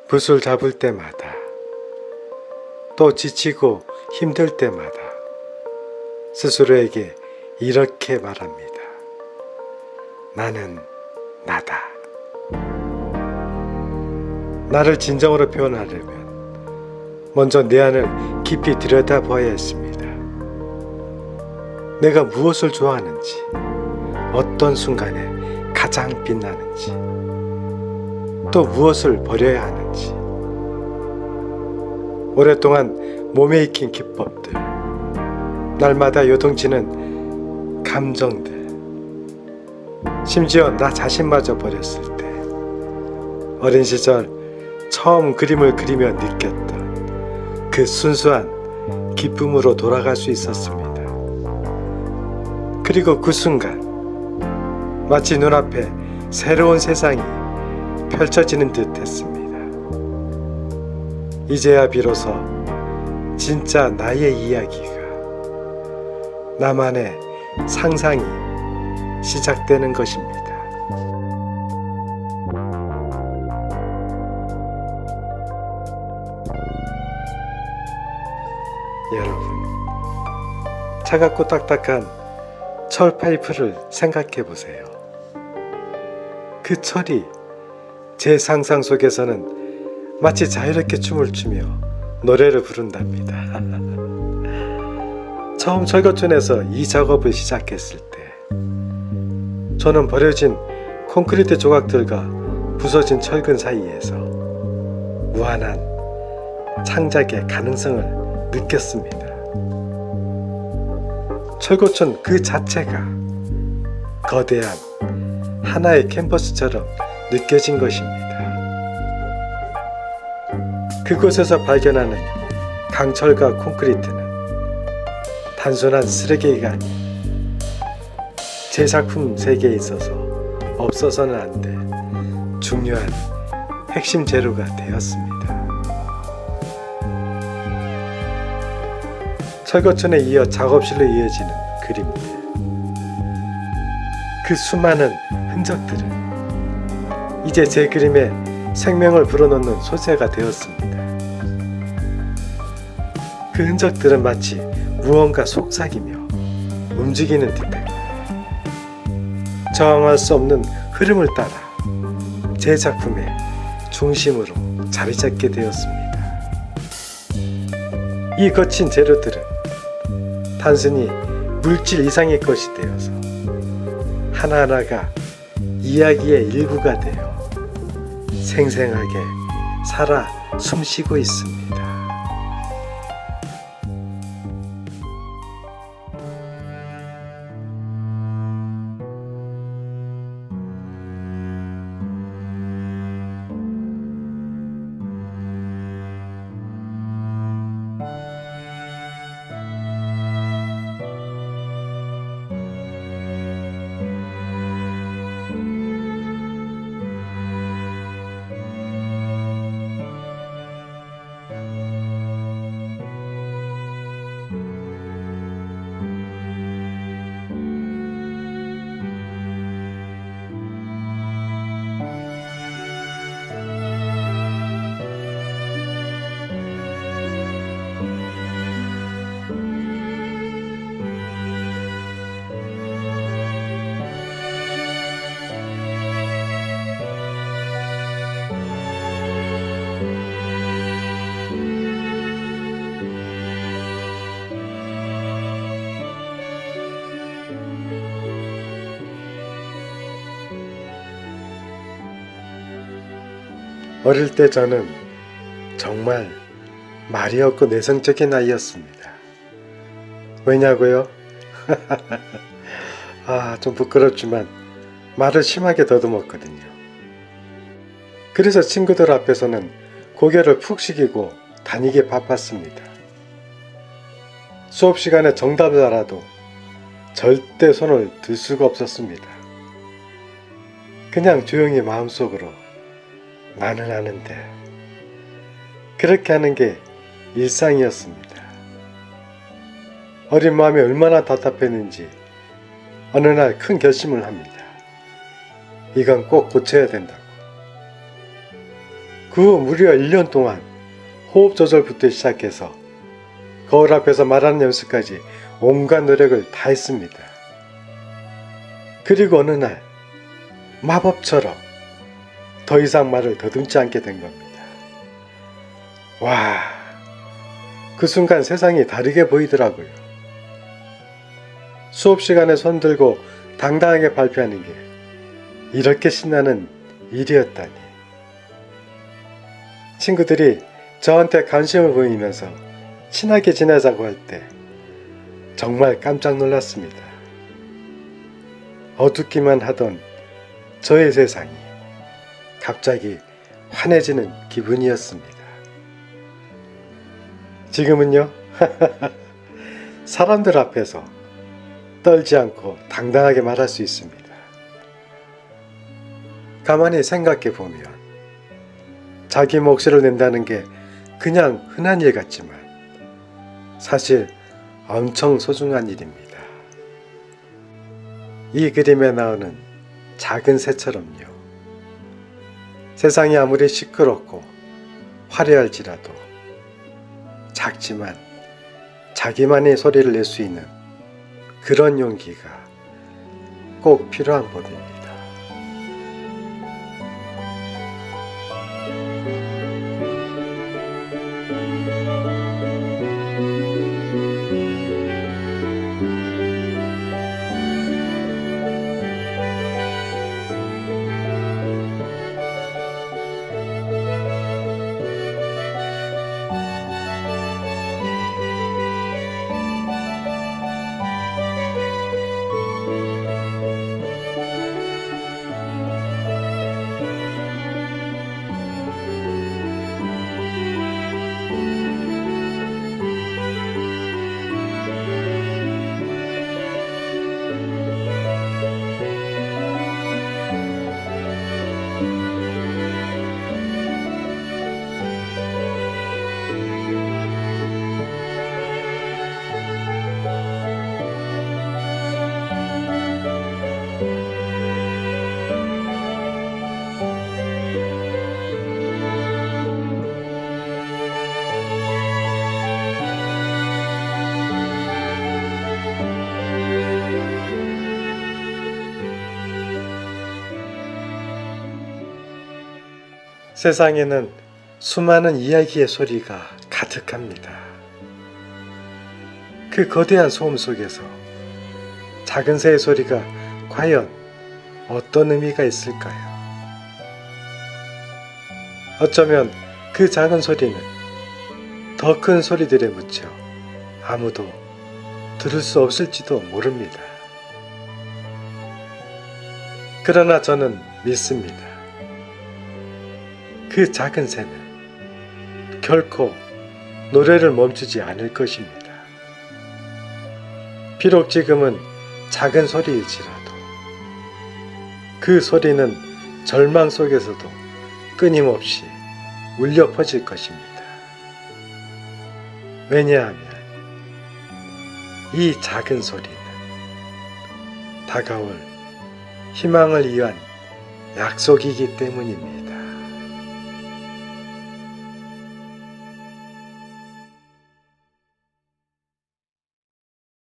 붓을 잡을 때마다, 또 지치고 힘들 때마다 스스로에게 이렇게 말합니다. 나는 나다. 나를 진정으로 표현하려면 먼저 내 안을 깊이 들여다봐야 했습니다. 내가 무엇을 좋아하는지, 어떤 순간에 가장 빛나는지, 또 무엇을 버려야 하는지, 오랫동안 몸에 익힌 기법들, 날마다 요동치는 감정들, 심지어 나 자신마저 버렸을 때 어린 시절 처음 그림을 그리며 느꼈던 그 순수한 기쁨으로 돌아갈 수 있었습니다. 그리고 그 순간 마치 눈앞에 새로운 세상이 펼쳐지는 듯 했습니다. 이제야 비로소 진짜 나의 이야기가, 나만의 상상이 시작되는 것입니다. 여러분, 차갑고 딱딱한 철 파이프를 생각해 보세요. 그 철이 제 상상 속에서는 마치 자유롭게 춤을 추며 노래를 부른답니다. 처음 철거촌에서 이 작업을 시작했을 때 저는 버려진 콘크리트 조각들과 부서진 철근 사이에서 무한한 창작의 가능성을 느꼈습니다. 철거촌 그 자체가 거대한 하나의 캔버스처럼 느껴진 것입니다. 그곳에서 발견하는 강철과 콘크리트는 단순한 쓰레기가 아닌 제 작품 세계에 있어서 없어서는 안 될 중요한 핵심 재료가 되었습니다. 철거촌에 이어 작업실로 이어지는 그림들, 그 수많은 흔적들은 이제 제 그림에 생명을 불어넣는 소재가 되었습니다. 그 흔적들은 마치 무언가 속삭이며 움직이는 듯해요. 저항할 수 없는 흐름을 따라 제 작품의 중심으로 자리 잡게 되었습니다. 이 거친 재료들은 단순히 물질 이상의 것이 되어서 하나하나가 이야기의 일부가 되어 생생하게 살아 숨쉬고 있습니다. 어릴 때 저는 정말 말이 없고 내성적인 아이였습니다. 왜냐고요? 좀 부끄럽지만 말을 심하게 더듬었거든요. 그래서 친구들 앞에서는 고개를 푹 숙이고 다니기 바빴습니다. 수업 시간에 정답을 알아도 절대 손을 들 수가 없었습니다. 그냥 조용히 마음속으로 나는 아는데, 그렇게 하는 게 일상이었습니다. 어린 마음이 얼마나 답답했는지 어느 날 큰 결심을 합니다. 이건 꼭 고쳐야 된다고. 그 후 무려 1년 동안 호흡 조절부터 시작해서 거울 앞에서 말하는 연습까지 온갖 노력을 다했습니다. 그리고 어느 날 마법처럼 더 이상 말을 더듬지 않게 된 겁니다. 와, 그 순간 세상이 다르게 보이더라고요. 수업 시간에 손 들고 당당하게 발표하는 게 이렇게 신나는 일이었다니. 친구들이 저한테 관심을 보이면서 친하게 지내자고 할 때 정말 깜짝 놀랐습니다. 어둡기만 하던 저의 세상이 갑자기 환해지는 기분이었습니다. 지금은요, 사람들 앞에서 떨지 않고 당당하게 말할 수 있습니다. 가만히 생각해 보면 자기 몫을 낸다는 게 그냥 흔한 일 같지만 사실 엄청 소중한 일입니다. 이 그림에 나오는 작은 새처럼요. 세상이 아무리 시끄럽고 화려할지라도 작지만 자기만의 소리를 낼 수 있는 그런 용기가 꼭 필요한 법입니다. 세상에는 수많은 이야기의 소리가 가득합니다. 그 거대한 소음 속에서 작은 새의 소리가 과연 어떤 의미가 있을까요? 어쩌면 그 작은 소리는 더 큰 소리들에 묻혀 아무도 들을 수 없을지도 모릅니다. 그러나 저는 믿습니다. 그 작은 새는 결코 노래를 멈추지 않을 것입니다. 비록 지금은 작은 소리일지라도 그 소리는 절망 속에서도 끊임없이 울려 퍼질 것입니다. 왜냐하면 이 작은 소리는 다가올 희망을 위한 약속이기 때문입니다.